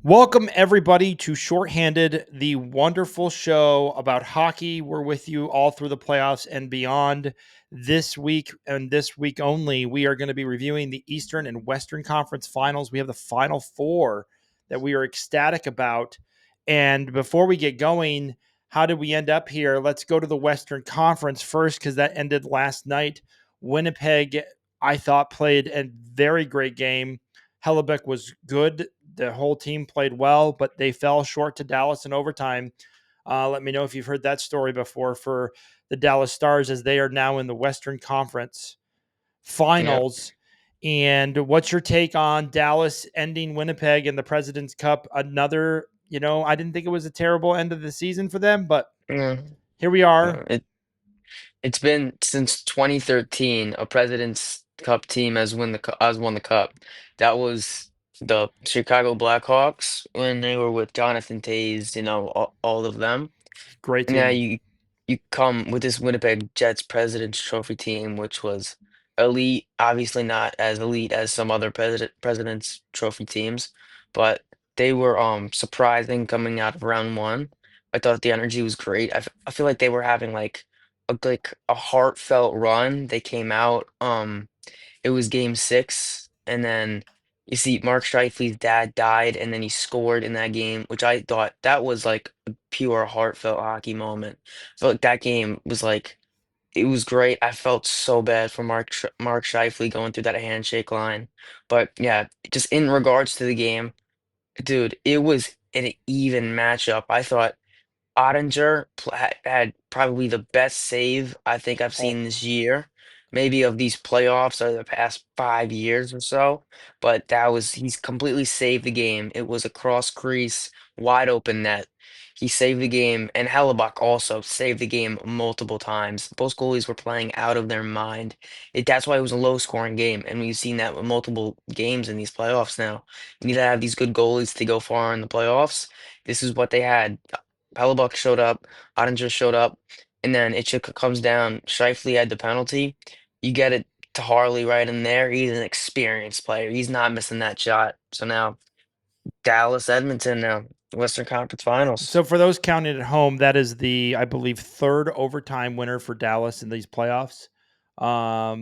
Welcome, everybody, to Shorthanded, the wonderful show about hockey. We're with you all through the playoffs and beyond. This week and this week only, we are going to be reviewing the Eastern and Western Conference finals. We have the Final Four that we are ecstatic about. And before we get going, how did we end up here? Let's go to the Western Conference first because that ended last night. Winnipeg, I thought, played a very great game. Hellebuck was good. The whole team played well, but they fell short to Dallas in overtime. Let me know if you've heard that story before for the Dallas Stars, as they are now in the Western Conference Yeah. finals. And what's your take on Dallas ending Winnipeg in the President's Cup? Another, I didn't think it was a terrible end of the season for them, but Yeah. here we are. It's been since 2013 a President's Cup team has won the cup. That was the Chicago Blackhawks when they were with Jonathan Toews, all of them. Great And now team. you come with this Winnipeg Jets President's Trophy team, which was elite, obviously not as elite as some other President's Trophy teams, but they were surprising coming out of round one. I thought the energy was great. I feel like they were having like a heartfelt run. They came out. It was game six, and then you see Mark Scheifele's dad died, and then he scored in that game, which I thought that was like a pure heartfelt hockey moment. I felt like that game was like it was great. I felt so bad for Mark Scheifele going through that handshake line, but yeah, just in regards to the game, dude, it was an even matchup. I thought had probably the best save I think I've Oh, seen this year, maybe of these playoffs or the past 5 years or so. But he's completely saved the game. It was a cross crease, wide open net. He saved the game, and Hellebuck also saved the game multiple times. Both goalies were playing out of their mind. That's why it was a low scoring game, and we've seen that with multiple games in these playoffs now. You need to have these good goalies to go far in the playoffs. This is what they had. Hellebuck showed up, Ottinger showed up, and then it just comes down. Scheifele had the penalty. You get it to Harley right in there. He's an experienced player. He's not missing that shot. So now Dallas, Edmonton now, Western Conference Finals. so for those counting at home, that is the, I believe, third overtime winner for Dallas in these playoffs.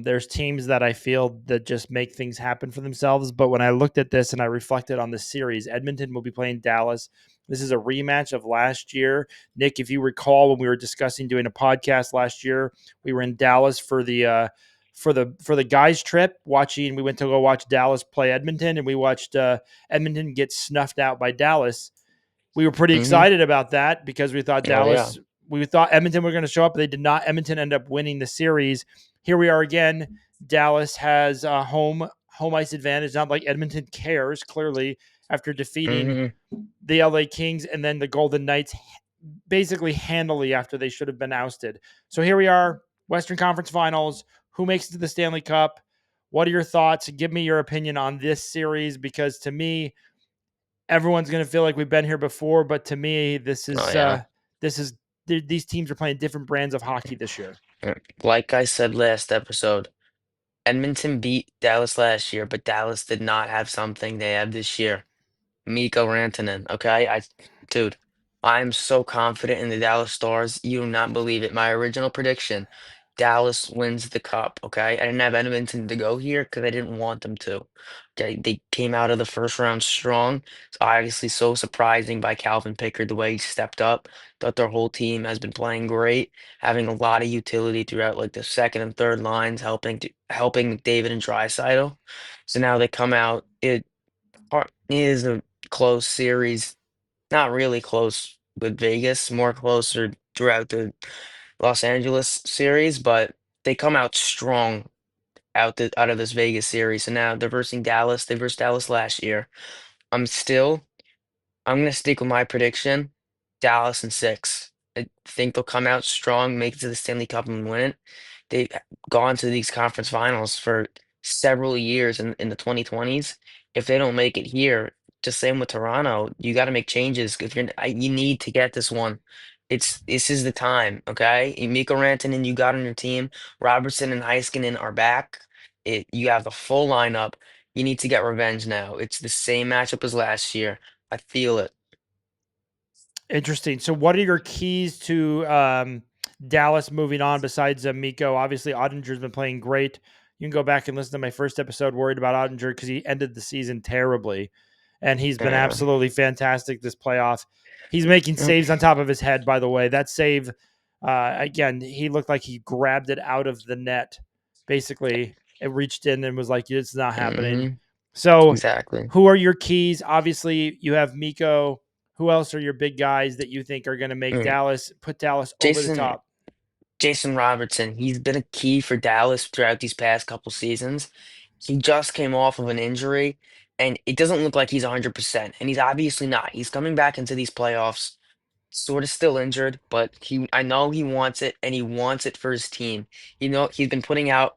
There's teams that I feel that just make things happen for themselves. But when I looked at this and I reflected on the series, Edmonton will be playing Dallas. This is a rematch of last year. Nick, if you recall, when we were discussing doing a podcast last year, we were in Dallas for the guys trip. We went to go watch Dallas play Edmonton, and we watched Edmonton get snuffed out by Dallas. We were pretty Hmm. excited about that because Oh yeah. we thought Edmonton were going to show up. They did not. Edmonton ended up winning the series. Here we are again. Dallas has a home ice advantage. Not like Edmonton cares, clearly, after defeating Hmm. the LA Kings and then the Golden Knights basically handily after they should have been ousted. So here we are, Western Conference Finals. Who makes it to the Stanley Cup? What are your thoughts? Give me your opinion on this series because to me, everyone's going to feel like we've been here before, but to me, Oh yeah. this is these teams are playing different brands of hockey this year. Yeah. Like I said last episode, Edmonton beat Dallas last year, but Dallas did not have something they have this year. Mikko Rantanen, okay? Dude, I'm so confident in the Dallas Stars. You do not believe it. My original prediction, Dallas wins the cup, okay? I didn't have Edmonton to go here because I didn't want them to. Okay, they came out of the first round strong. It's obviously so surprising by Calvin Pickard the way he stepped up. Thought their whole team has been playing great, having a lot of utility throughout like the second and third lines, helping McDavid and Draisaitl. So now they come out. It is a close series, not really close with Vegas, more closer throughout the Los Angeles series, but they come out strong out of this Vegas series. And now they're versing Dallas. They versed Dallas last year. I'm still I'm gonna stick with my prediction. Dallas in six. I think they'll come out strong, make it to the Stanley Cup and win it. They've gone to these conference finals for several years in the 2020s. If they don't make it here, just same with Toronto, you got to make changes. If you need to get this one. This is the time, okay? Mikko Rantanen, you got on your team. Robertson and Heiskanen are back. You have the full lineup. You need to get revenge now. It's the same matchup as last year. I feel it. Interesting. So, what are your keys to Dallas moving on besides Mikko? Obviously, Ottinger's been playing great. You can go back and listen to my first episode, worried about Ottinger because he ended the season terribly, and he's been Yeah. absolutely fantastic this playoff. He's making Mm, saves on top of his head. By the way, that save again, he looked like he grabbed it out of the net. Basically, it reached in and was like, "It's not happening." mhm, So, exactly. who are your keys? Obviously, you have Mikko. Who else are your big guys that you think are going to make Mm. Put Dallas over the Jason top? Jason Robertson, he's been a key for Dallas throughout these past couple seasons. He just came off of an injury, and it doesn't look like he's 100%, and he's obviously not. He's coming back into these playoffs sort of still injured, but I know he wants it, and he wants it for his team. He's been putting out.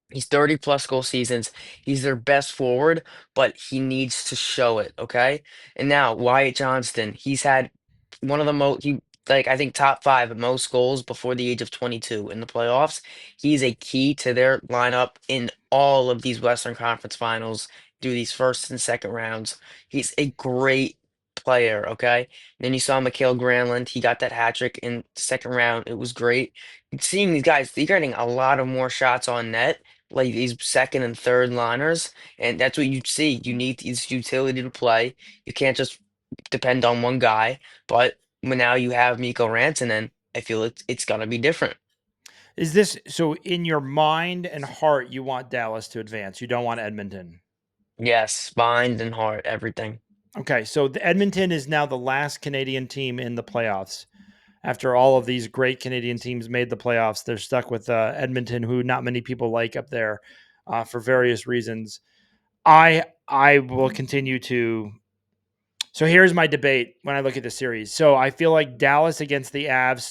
He's 30 plus goal seasons. He's their best forward, but he needs to show it, okay? And now Wyatt Johnston, he's had one of the most he like I think top five most goals before the age of 22 in the playoffs. He's a key to their lineup in all of these Western Conference finals, through these first and second rounds. He's a great player, okay? Then you saw Mikael Granlund. He got that hat trick in the second round. It was great. Seeing these guys, they're getting a lot of more shots on net, like these second and third liners, and that's what you see. You need these utility to play. You can't just depend on one guy. But when now you have Mikko Rantanen, I feel it's gonna be different. Is this so in your mind and heart? You want Dallas to advance. You don't want Edmonton. Yes, mind and heart, everything. Okay, so the Edmonton is now the last Canadian team in the playoffs. After all of these great Canadian teams made the playoffs, they're stuck with Edmonton, who not many people like up there for various reasons. I will continue to. So here's my debate when I look at the series. So I feel like Dallas against the Avs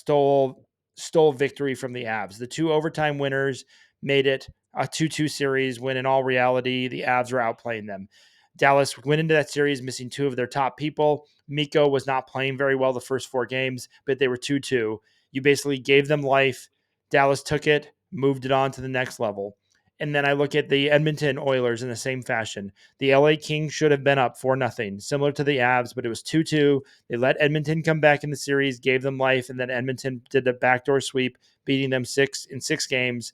stole victory from the Avs. The two overtime winners made it a 2-2 series when in all reality the Avs were outplaying them. Dallas went into that series missing two of their top people. Mikko was not playing very well the first four games, but they were 2-2. You basically gave them life. Dallas took it, moved it on to the next level. And then I look at the Edmonton Oilers in the same fashion. The LA Kings should have been up 4-0, similar to the Avs, but it was 2-2. They let Edmonton come back in the series, gave them life, and then Edmonton did the backdoor sweep, beating them 6 games.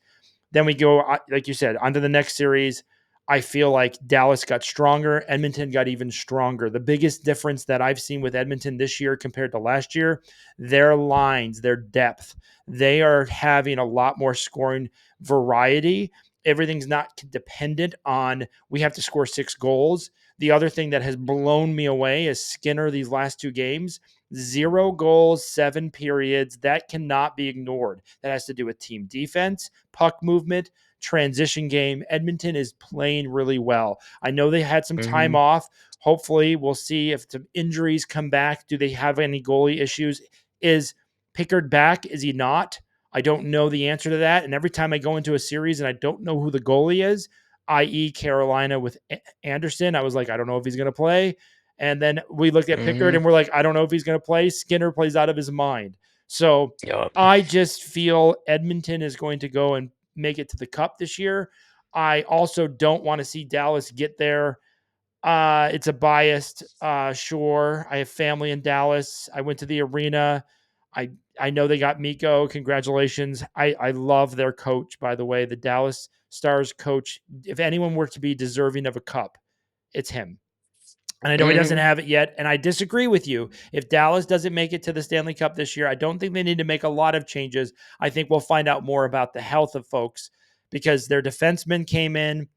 Then we go, like you said, onto the next series. I feel like Dallas got stronger. Edmonton got even stronger. The biggest difference that I've seen with Edmonton this year compared to last year, their lines, their depth, they are having a lot more scoring variety. Everything's not dependent on we have to score 6 goals. The other thing that has blown me away is Skinner these last 2 games. 0 goals, 7 periods. That cannot be ignored. That has to do with team defense, puck movement, transition game. Edmonton is playing really well. I know they had some time Hmm. off. Hopefully, we'll see if the injuries come back. Do they have any goalie issues? Is Pickard back? Is he not? I don't know the answer to that. And every time I go into a series and I don't know who the goalie is, i.e., Carolina with Anderson, I was like, I don't know if he's going to play. And then we looked at Pickard Hmm. and we're like, I don't know if he's going to play. Skinner plays out of his mind. So Yup. I just feel Edmonton is going to go and make it to the cup this year. I also don't want to see Dallas get there. It's a biased sure. I have family in Dallas. I went to the arena. I I know they got Mikko. Congratulations. I love their coach, by the way. The Dallas Stars coach. If anyone were to be deserving of a cup, it's him. And I know he doesn't Hmm. have it yet. And I disagree with you. If Dallas doesn't make it to the Stanley Cup this year, I don't think they need to make a lot of changes. I think we'll find out more about the health of folks because their defenseman came in.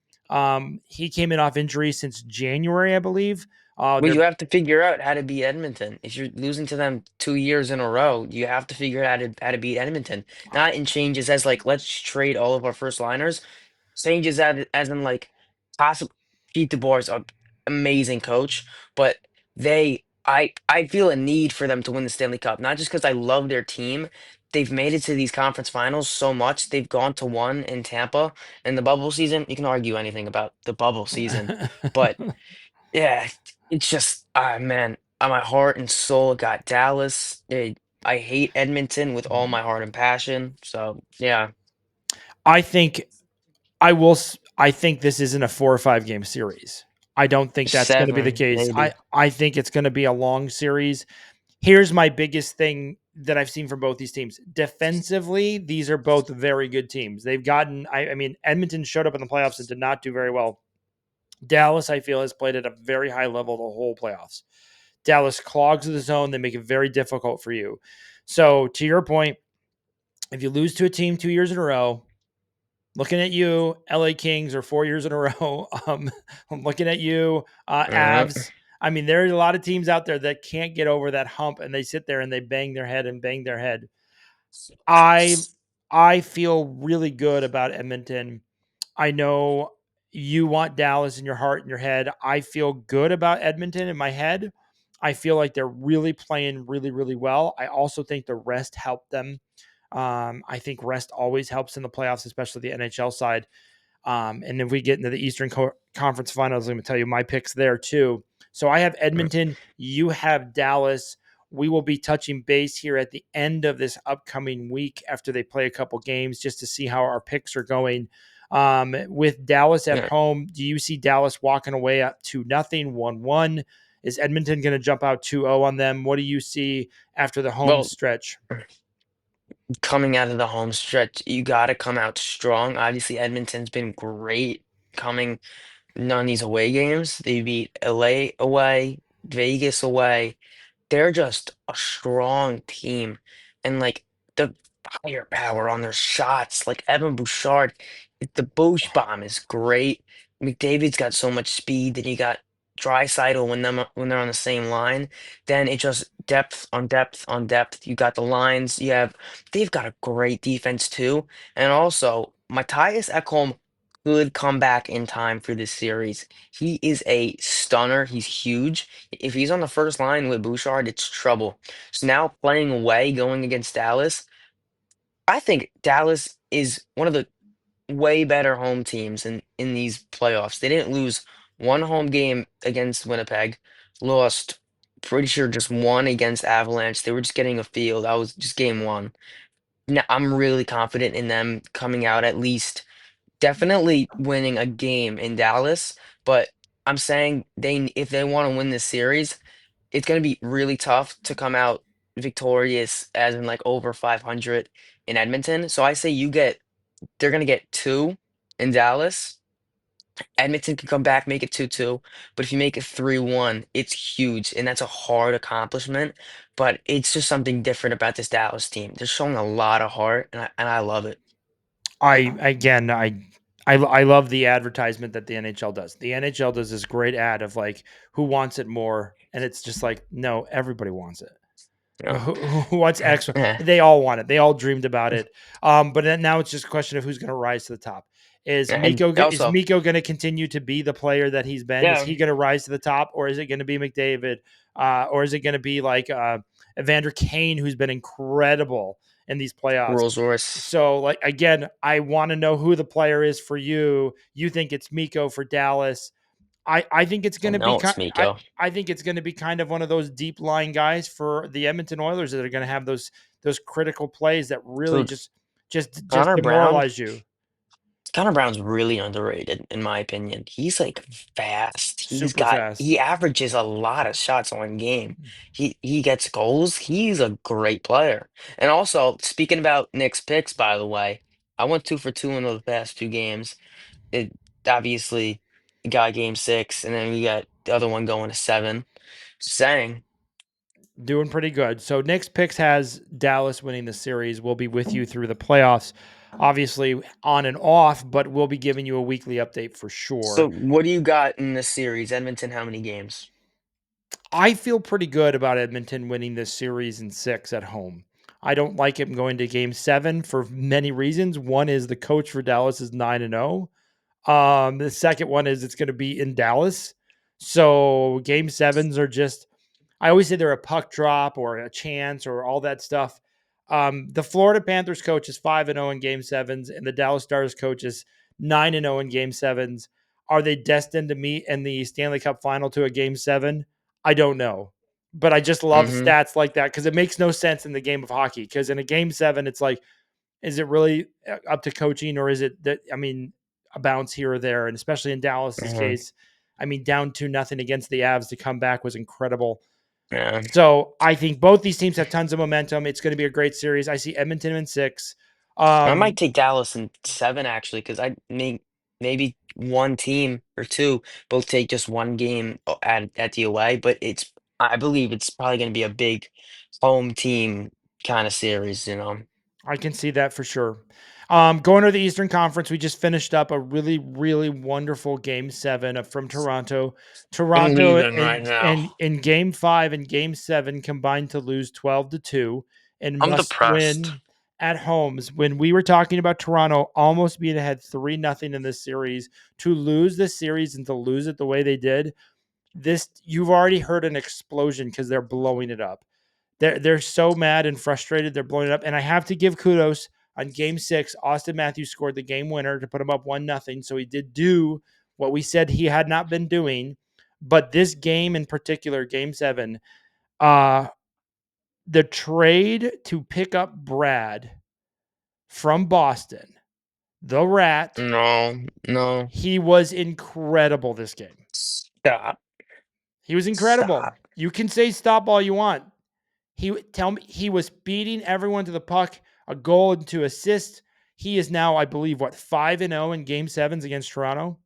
He came in off injury since January, I believe. Well, They're you have to figure out how to beat Edmonton. If you're losing to them 2 years in a row, you have to figure out how to beat Edmonton. Not in changes as like let's trade all of our first liners. Changes as in like possible. Pete DeBoer is an amazing coach, but I feel a need for them to win the Stanley Cup. Not just because I love their team. They've made it to these conference finals so much. They've gone to one in Tampa in the bubble season. You can argue anything about the bubble season, but. Yeah, it's just man, my heart and soul got Dallas. I hate Edmonton with all my heart and passion. So yeah. I think I will. I think this isn't a 4 or 5 game series. I don't think that's going to be the 7, case. maybe. I think it's going to be a long series. Here's my biggest thing that I've seen from both these teams. Defensively, these are both very good teams. They've gotten, I mean, Edmonton showed up in the playoffs and did not do very well. Dallas, I feel, has played at a very high level the whole playoffs. Dallas clogs the zone. They make it very difficult for you. So, to your point, if you lose to a team 2 years in a row, looking at you, LA Kings, or 4 years in a row, I'm looking at you, Uh, Avs. I mean, there's a lot of teams out there that can't get over that hump, and they sit there and they bang their head and bang their head. I I feel really good about Edmonton. I know you want Dallas in your heart and your head. I feel good about Edmonton in my head. I feel like they're really playing really, really well. I also think the rest helped them. I think rest always helps in the playoffs, especially the NHL side. And if we get into the Eastern Conference Finals, I'm going to tell you my picks there too. So I have Edmonton, you have Dallas. We will be touching base here at the end of this upcoming week after they play a couple games just to see how our picks are going. With Dallas at yeah. home, do you see Dallas walking away at 2-0, 1-1? Is Edmonton going to jump out 2-0 on them? What do you see after the home Well, stretch? coming out of the home stretch, you got to come out strong. Obviously, Edmonton's been great coming on these away games. They beat LA away, Vegas away. They're just a strong team, and like the firepower on their shots, like Evan Bouchard, the Boosh bomb is great. McDavid's got so much speed. Then you got Draisaitl when they're on the same line. Then it just depth on depth on depth. You got the lines. They've got a great defense too, and also Matthias Ekholm could come back in time for this series. He is a stunner. He's huge. If he's on the first line with Bouchard, it's trouble. So now playing away, going against Dallas, I think Dallas is one of the way better home teams in these playoffs. They didn't lose one home game against Winnipeg, lost pretty sure just one against Avalanche. They were just getting a feel. That was just game one. Now, I'm really confident in them coming out at least definitely winning a game in Dallas, but I'm saying if they want to win this series, it's going to be really tough to come out victorious as in like over 500 in Edmonton. So I say they're going to get two in Dallas. Edmonton can come back, make it 2-2, but if you make it 3-1, it's huge, and that's a hard accomplishment. But it's just something different about this Dallas team. They're showing a lot of heart, and I love it. I again, I love the advertisement that the NHL does. The NHL does this great ad of like who wants it more, and it's just like no, everybody wants it. You know? Who wants extra? Yeah. They all want it. They all dreamed about it. But then now it's just a question of who's going to rise to the top. And Is also, Mikko going to continue to be the player that he's been? Is yeah, he going to rise to the top, or is it going to be McDavid, or is it going to be like Evander Kane, who's been incredible in these playoffs? Rolls Royce. So, like again, I want to know who the player is for you. You think it's Mikko for Dallas. I think it's I going to be know it's Miko. I think it's going to be kind of one of those deep line guys for the Edmonton Oilers that are going to have those critical plays that really Dude, just Connor Brown. demoralize you. Connor Brown's really underrated, in my opinion. He's like fast. Super fast. He averages a lot of shots on game. He gets goals. He's a great player. And also, speaking about Nick's picks, by the way, I went 2 for 2 in the past 2 games. It obviously got game 6, and then we got the other one going to 7. Just saying. Doing pretty good. So Nick's picks has Dallas winning the series. We'll be with you through the playoffs, obviously on and off, but we'll be giving you a weekly update for So sure. what do you got in this series? Edmonton, how many games? I feel pretty good about Edmonton winning this series in 6 at home. I don't like him going to game 7 for many reasons. One is the coach for Dallas is 9-0. The second one is it's going to be in Dallas. So game sevens are just, I always say they're a puck drop or a chance or all that stuff. The Florida Panthers coach is 5-0 in game sevens, and the Dallas Stars coach is 9-0 in game sevens. Are they destined to meet in the Stanley Cup final to a game 7? I don't know. But I just love Mm-hmm. stats like that because it makes no sense in the game of hockey. Because in a game 7, it's like, is it really up to coaching or is it that, I mean, a bounce here or there? And especially in Dallas's Mm-hmm. case, I mean, down 2-0 against the Avs to come back was incredible. Yeah. So I think both these teams have tons of momentum. It's going to be a great series. I see Edmonton in 6. I might take Dallas in 7 actually, because I mean maybe one team or two both take just one game at the away, but I believe it's probably going to be a big home team kind of series, you know. I can see that for sure. Going to the Eastern Conference, we just finished up a really, really wonderful Game 7 from Toronto. I'm Toronto leaving right now. and in Game 5 and Game 7 combined to lose 12-2 and I'm must depressed. win at homes. When we were talking about Toronto almost being ahead 3-0 in this series, to lose this series and to lose it the way they did, this you've already heard an explosion because they're blowing it up. They're so mad and frustrated. They're blowing it up. And I have to give kudos on Game 6. Austin Matthews scored the game winner to put him up 1-0. So he did do what we said he had not been doing. But this game in particular, Game 7, uh, the trade to pick up Brad from Boston, the Rat, No, no. he was incredible this game. Stop. He was incredible. Stop. You can say stop all you want. He was beating everyone to the puck, a goal and 2 assists. He is now, I believe, 5-0 in Game 7s against Toronto?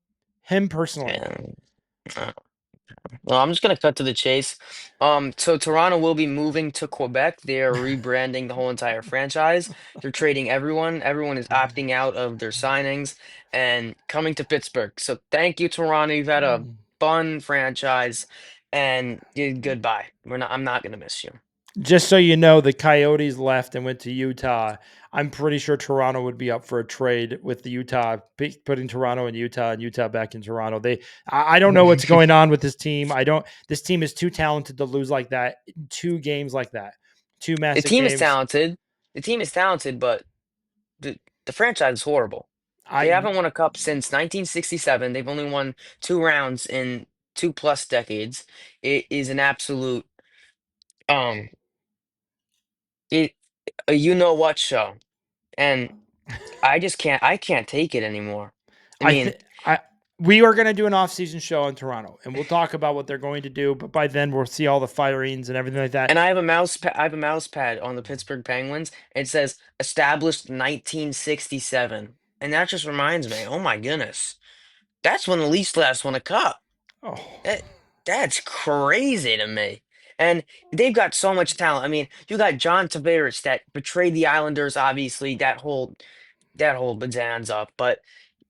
Him personally. And, well, I'm just gonna cut to the chase. So Toronto will be moving to Quebec. They're rebranding the whole entire franchise. They're trading everyone. Everyone is opting out of their signings and coming to Pittsburgh. So thank you, Toronto. You've had a fun franchise, and goodbye. I'm not gonna miss you. Just so you know, the Coyotes left and went to Utah. I'm pretty sure Toronto would be up for a trade with the Utah, putting Toronto in Utah and Utah back in Toronto. I don't know what's going on with this team. This team is too talented to lose like that. 2 games like that, 2 The massive team is games. talented. The team is talented, but the franchise is horrible. They I haven't won a cup since 1967. They've only won 2 rounds in 2+ decades. It is an absolute um it a you know what show. And I can't take it anymore. I I mean, think I we are going to do an off-season show on Toronto, and we'll talk about what they're going to do. But by then, we'll see all the firings and everything like that. and I have a mouse pad on the Pittsburgh Penguins. It says established 1967. And that just reminds me, oh my goodness. That's when the Leafs last won a cup. Oh, That that's crazy to me. And they've got so much talent. I mean, you got John Tavares that betrayed the Islanders, obviously, that whole bonanza. But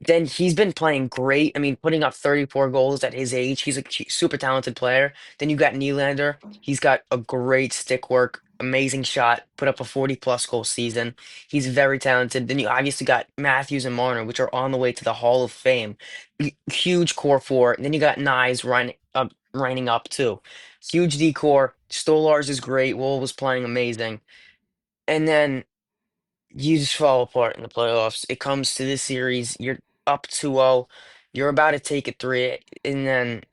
then he's been playing great. I mean, putting up 34 goals at his age. He's a super talented player. Then you got Nylander. He's got a great stick work, amazing shot, put up a 40+ goal season. He's very talented. Then you obviously got Matthews and Marner, which are on the way to the Hall of Fame. Huge core four. And then you got Nyes running up too. Huge decor. Stolars is great. Wool was playing amazing. And then you just fall apart in the playoffs. It comes to this series, you're up 2-0, you're about to take it 3, and then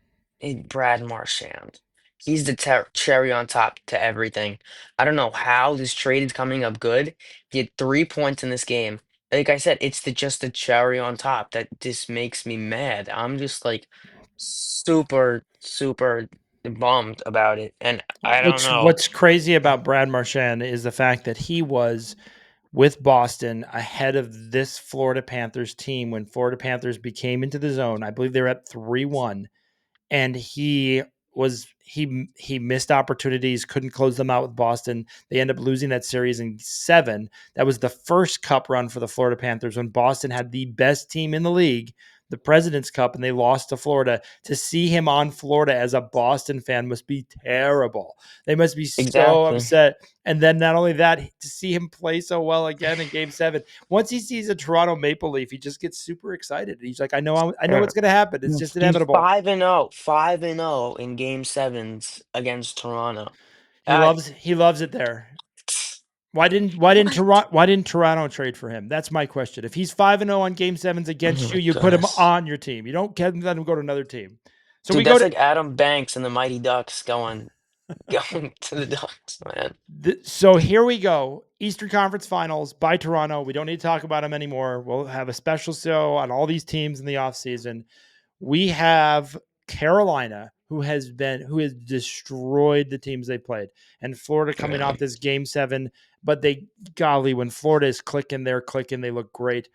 Brad Marchand. He's the cherry on top to everything. I don't know how this trade is coming up good. He had 3 points in this game. Like I said, it's just the cherry on top that just makes me mad. I'm just like super, super bummed about it, and I don't know. what's crazy about Brad Marchand is the fact that he was with Boston ahead of this Florida Panthers team when Florida Panthers became into the zone. I believe they're at 3-1, and he missed opportunities, couldn't close them out with Boston. They end up losing that series in 7. That was the first cup run for the Florida Panthers when Boston had the best team in the league, the President's Cup, and they lost to Florida. To see him on Florida as a Boston fan must be terrible. They must be so Exactly. upset. And then not only that, to see him play so well again in Game 7. Once he sees a Toronto Maple Leaf, he just gets super excited. He's like, I know what's going to happen. It's just He's inevitable. 5-0, 5-0 in game sevens against Toronto. I He loves it there. what? Why didn't Toronto trade for him? That's my question. If he's 5-0 on Game 7s Oh against you, my you put him goodness. on your team. You don't let him go to another team. So we Dude, go that's to like Adam Banks and the Mighty Ducks going to the Ducks, man. so here we go. Eastern Conference Finals by Toronto. We don't need to talk about them anymore. We'll have a special show on all these teams in the offseason. We have Carolina, who has destroyed the teams they played, and Florida coming Yeah. off this game 7, but golly, when Florida is clicking, they're clicking, they look great.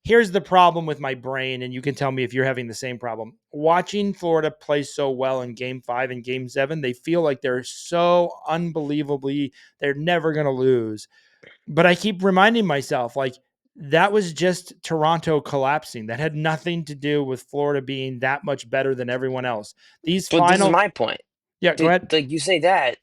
Here's the problem with my brain, and you can tell me if you're having the same problem. Watching Florida play so well in game 5 and game 7, they feel like they're so unbelievably, they're never going to lose. But I keep reminding myself, like, that was just Toronto collapsing. That had nothing to do with Florida being that much better than everyone else. These But this is final, my point. yeah, go Dude, ahead. like you say that,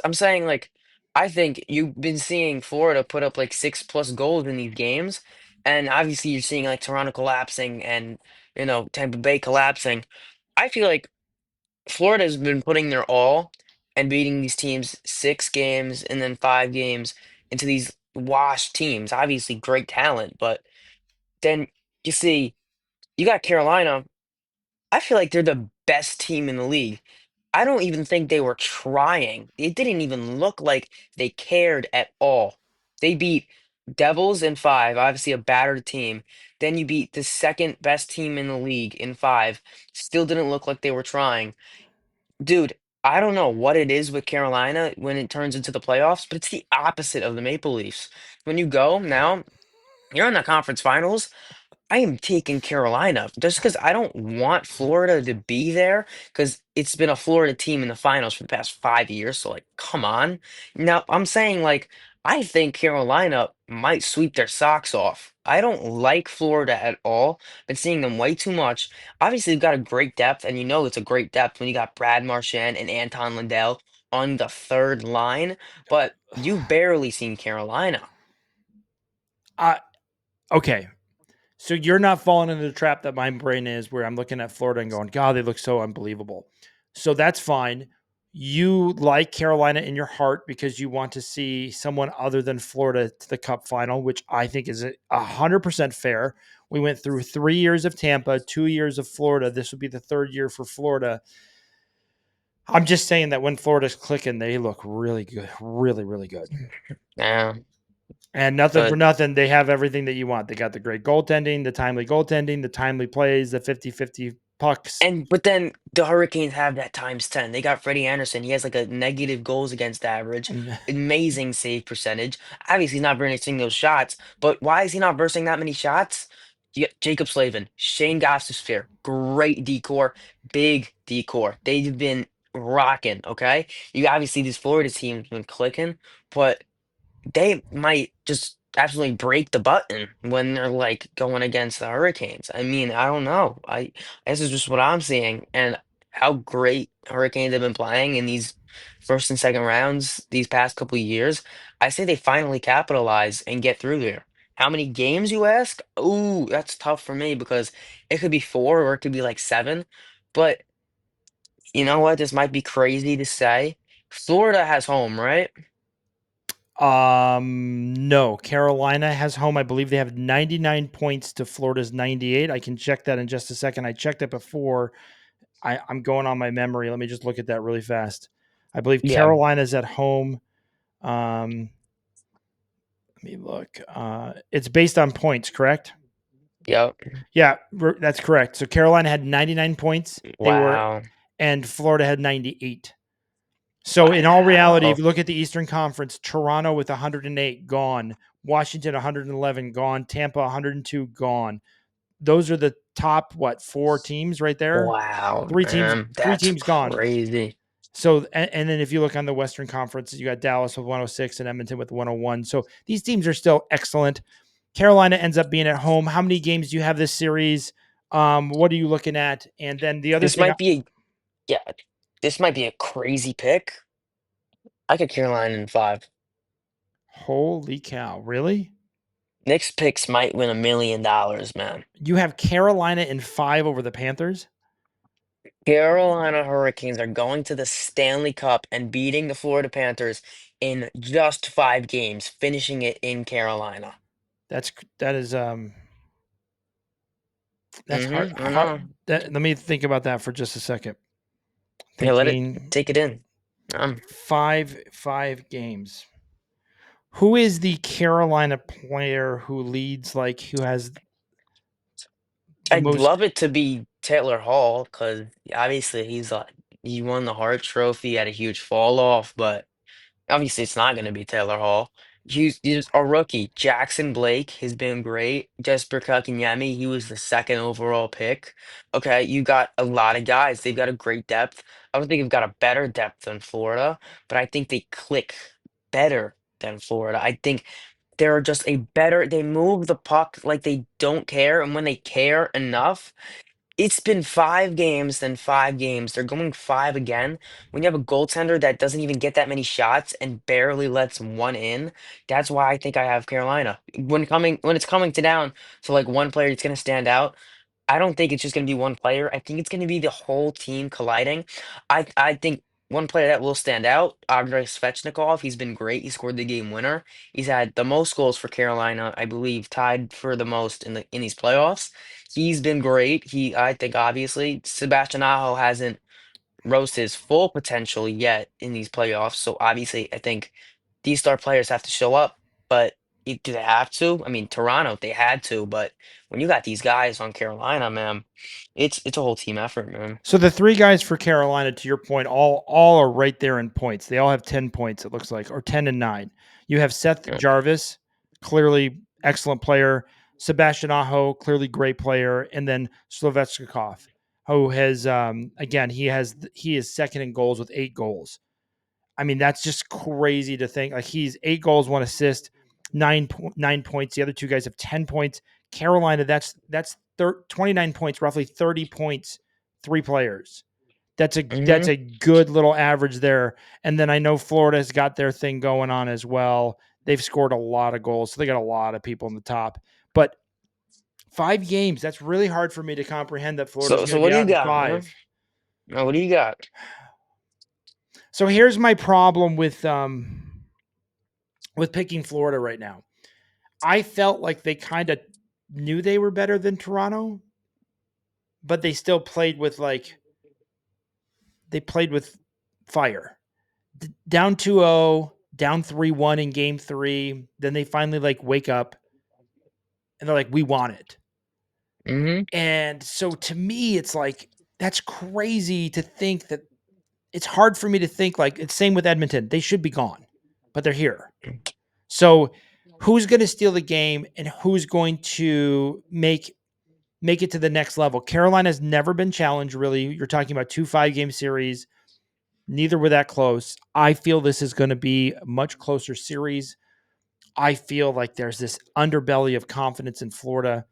I'm saying like I think you've been seeing Florida put up like 6+ goals in these games, and obviously you're seeing like Toronto collapsing and Tampa Bay collapsing. I feel like Florida's been putting their all and beating these teams 6 games and then 5 games into these washed teams. Obviously, great talent, but then you see you got Carolina. I feel like they're the best team in the league. I don't even think they were trying. It didn't even look like they cared at all. They beat Devils in 5, obviously a battered team. Then you beat the second best team in the league in 5. Still didn't look like they were trying. Dude, I don't know what it is with Carolina when it turns into the playoffs, but it's the opposite of the Maple Leafs. When you go now, you're in the conference finals. I am taking Carolina just because I don't want Florida to be there because it's been a Florida team in the finals for the past 5 years. So, like, come on. Now, I'm saying, like, I think Carolina might sweep their socks off. I don't like Florida at all. Been seeing them way too much. Obviously, they've got a great depth, and you know it's a great depth when you got Brad Marchand and Anton Lindell on the third line, but you've barely seen Carolina. Uh, okay. So you're not falling into the trap that my brain is, where I'm looking at Florida and going, God, they look so unbelievable. So that's fine. You like Carolina in your heart because you want to see someone other than Florida to the Cup final, which I think is 100% fair. We went through 3 years of Tampa, 2 years of Florida. This would be the third year for Florida. I'm just saying that when Florida's clicking, they look really good, really, really good. Yeah, And nothing for but nothing, they have everything that you want. They got the great goaltending, the timely plays, the 50-50 pucks. but then the Hurricanes have that times 10. They got Freddie Anderson. He has like a negative goals against average, And amazing save percentage. Obviously, he's not bursting those shots, but why is he not bursting that many shots? You got Jacob Slavin, Shane Gostisbehere, great decor, big decor. They've been rocking, okay? You obviously, this Florida team's been clicking, but they might just absolutely break the button when they're like going against the Hurricanes. I mean, I don't know. This is just what I'm seeing and how great Hurricanes have been playing in these first and second rounds these past couple of years. I say they finally capitalize and get through there. How many games you ask? Ooh, that's tough for me because it could be 4 or it could be like 7. But you know what? This might be crazy to say. Florida has home, right? no, Carolina has home. I believe they have 99 points to Florida's 98. I can check that in just a second. I checked it before. I'm going on my memory. Let me just look at that really fast. I believe Yeah. Carolina's at home. Let me look. It's based on points, correct? Yep. Yeah, that's correct. So Carolina had 99 points. Wow. And Florida had 98. So in all reality, if Wow. you look at the Eastern Conference, Toronto with 108 gone, Washington 111 gone, Tampa 102 gone. Those are the top 4 teams right there. Wow, Three teams, man. three That's teams gone. crazy. So and then if you look on the Western Conference, you got Dallas with 106 and Edmonton with 101. So these teams are still excellent. Carolina ends up being at home. How many games do you have this series? What are you looking at? And then the other This thing, might be yeah, this might be a crazy pick. I could Carolina in 5. holy cow, really? Nick's picks might win $1 million, man. You have Carolina in 5 over the Panthers? Carolina Hurricanes are going to the Stanley Cup and beating the Florida Panthers in just 5 games, finishing it in Carolina. That is that's hard I know. let me think about that for just a second. Yeah, let it Thinking take it in. 5 games. Who is the Carolina player who leads, like, who has the I'd most. love it to be Taylor Hall because obviously he won the Hart Trophy, had a huge fall off, but obviously it's not going to be Taylor Hall. He's a rookie. Jackson Blake has been great. Jesper Kotkaniemi, he was the second overall pick. Okay, you got a lot of guys. They've got a great depth. I don't think they've got a better depth than Florida, but I think they click better than Florida. I think they're just a better, they move the puck like they don't care, and when they care enough, it's been 5 games, then 5 games. They're going five again. When you have a goaltender that doesn't even get that many shots and barely lets one in, that's why I think I have Carolina. When it's coming to down to like one player that's going to stand out, I don't think it's just going to be one player. I think it's going to be the whole team colliding. I think one player that will stand out, Andrei Svechnikov. He's been great. He scored the game winner. He's had the most goals for Carolina, I believe, tied for the most in these playoffs. He's been great. I think obviously Sebastian Aho hasn't rose his full potential yet in these playoffs. So obviously, I think these star players have to show up. But do they have to? I mean, Toronto, they had to. But when you got these guys on Carolina, man, it's a whole team effort, man. So the three guys for Carolina, to your point, all are right there in points. They all have 10 points, it looks like, or 10 and 9. You have Seth Yeah. Jarvis, clearly excellent player. Sebastian Aho, clearly great player, and then Slovechnikov, who has again he is second in goals with 8 goals. I mean, that's just crazy to think. Like he's 8 goals, 1 assist, 9 points. The other two guys have 10 points. Carolina, that's 29 points, roughly 30 points, 3 players. That's Hmm. a good little average there. And then I know Florida's got their thing going on as well. They've scored a lot of goals, so they got a lot of people in the top. But 5 games, that's really hard for me to comprehend that Florida's So going to what get do you out in got, man? 5. What do you got? So here's my problem with picking Florida right now. I felt like they kind of knew they were better than Toronto, but they still played with fire. Down 2-0, down 3-1 in game 3, then they finally wake up and they're like we want it. Hmm. And so to me it's like that's crazy to think that it's hard for me to think like it's same with Edmonton. They should be gone, but they're here. So who's going to steal the game and who's going to make it to the next level? Carolina's never been challenged really. You're talking about 2 5-game series. Neither were that close. I feel this is going to be a much closer series. I feel like there's this underbelly of confidence in Florida.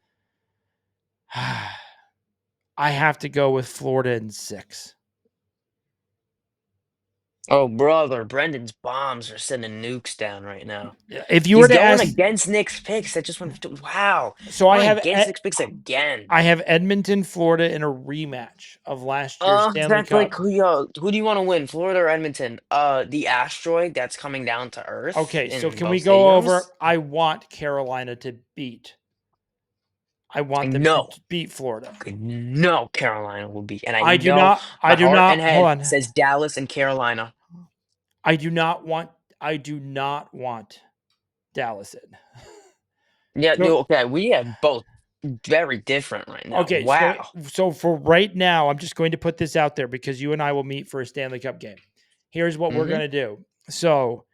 I have to go with Florida in 6. Oh, brother, Brendan's bombs are sending nukes down right now. If you were He's to going ask, against Nick's picks. That just went, wow, so going against Nick's picks again. I have Edmonton, Florida in a rematch of last year's Stanley That's like Cup. who do you want to win, Florida or Edmonton? The asteroid that's coming down to Earth Okay, so in can we both go over? stadiums. I want Carolina to beat. I I want them to know, beat Florida. I know Carolina will be, and I I do know not. I my do heart and not. Hold head on. says Dallas and Carolina. I do not want. I do not want Dallas in. Yeah, So okay, we have both very different right now. okay, so Wow. for right now, I'm just going to put this out there because you and I will meet for a Stanley Cup game. Here's what we're Mm-hmm. going to do. So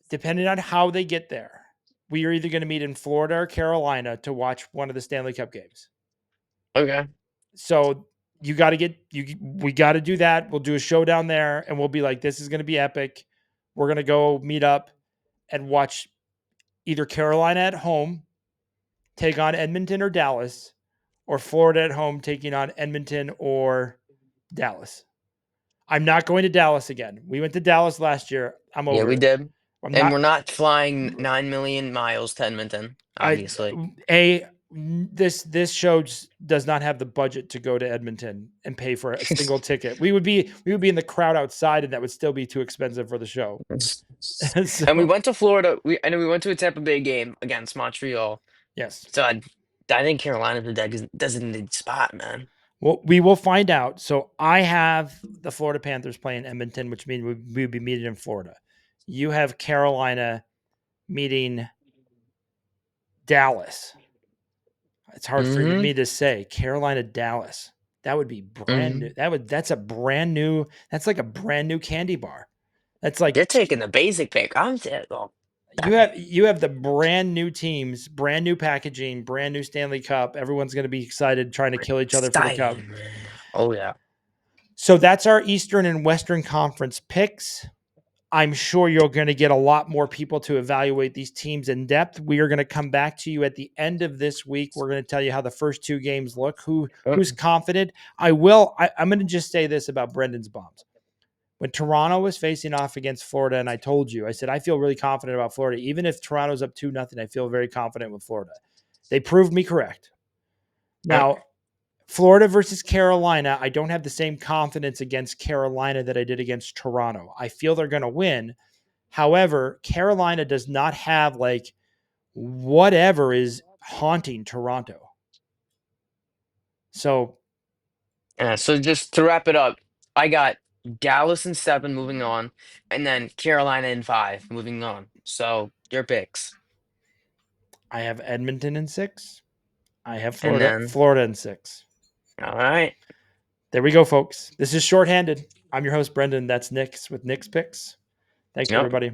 depending on how they get there, we are either going to meet in Florida or Carolina to watch one of the Stanley Cup games. Okay. So you got to get you. We got to do that. We'll do a showdown there, and we'll be like, this is going to be epic. We're going to go meet up and watch either Carolina at home take on Edmonton or Dallas, or Florida at home taking on Edmonton or Dallas. I'm not going to Dallas again. We went to Dallas last year. I'm Yeah, over we it. did. I'm And not. we're not flying 9 million miles to Edmonton, I obviously. a this show does not have the budget to go to Edmonton and pay for a single ticket. We would be in the crowd outside, and that would still be too expensive for the show. And we So went to Florida. We went to a Tampa Bay game against Montreal. yes, So I think Carolina's the designated spot, man. well, we will find out. So I have the Florida Panthers playing Edmonton, which means we would be meeting in Florida. You have Carolina meeting Dallas. It's hard for Mm-hmm. me to say. Carolina, Dallas. That would be brand Mm-hmm. new. That's a brand new. That's like a brand new candy bar. That's like They're taking the basic pick. I'm saying, oh, you have the brand new teams, brand new packaging, brand new Stanley Cup. Everyone's going to be excited trying to kill each other for the cup. exciting, man. Oh yeah. So that's our Eastern and Western Conference picks. I'm sure you're going to get a lot more people to evaluate these teams in depth. We are going to come back to you at the end of this week. We're going to tell you how the first two games look, who's confident. I'm going to just say this about Brendan's bombs. When Toronto was facing off against Florida, and I told you, I said, I feel really confident about Florida. Even if Toronto's up 2-0, I feel very confident with Florida. They proved me correct. Now, Florida versus Carolina, I don't have the same confidence against Carolina that I did against Toronto. I feel they're going to win. However, Carolina does not have like whatever is haunting Toronto. So Yeah, so just to wrap it up, I got Dallas in 7 moving on, and then Carolina in 5 moving on. So your picks. I have Edmonton in 6. I have And then, Florida in 6. all right. There we go, folks. This is Shorthanded. I'm your host, Brendan. That's Nick's with Nick's Picks. Thanks, Yep. everybody.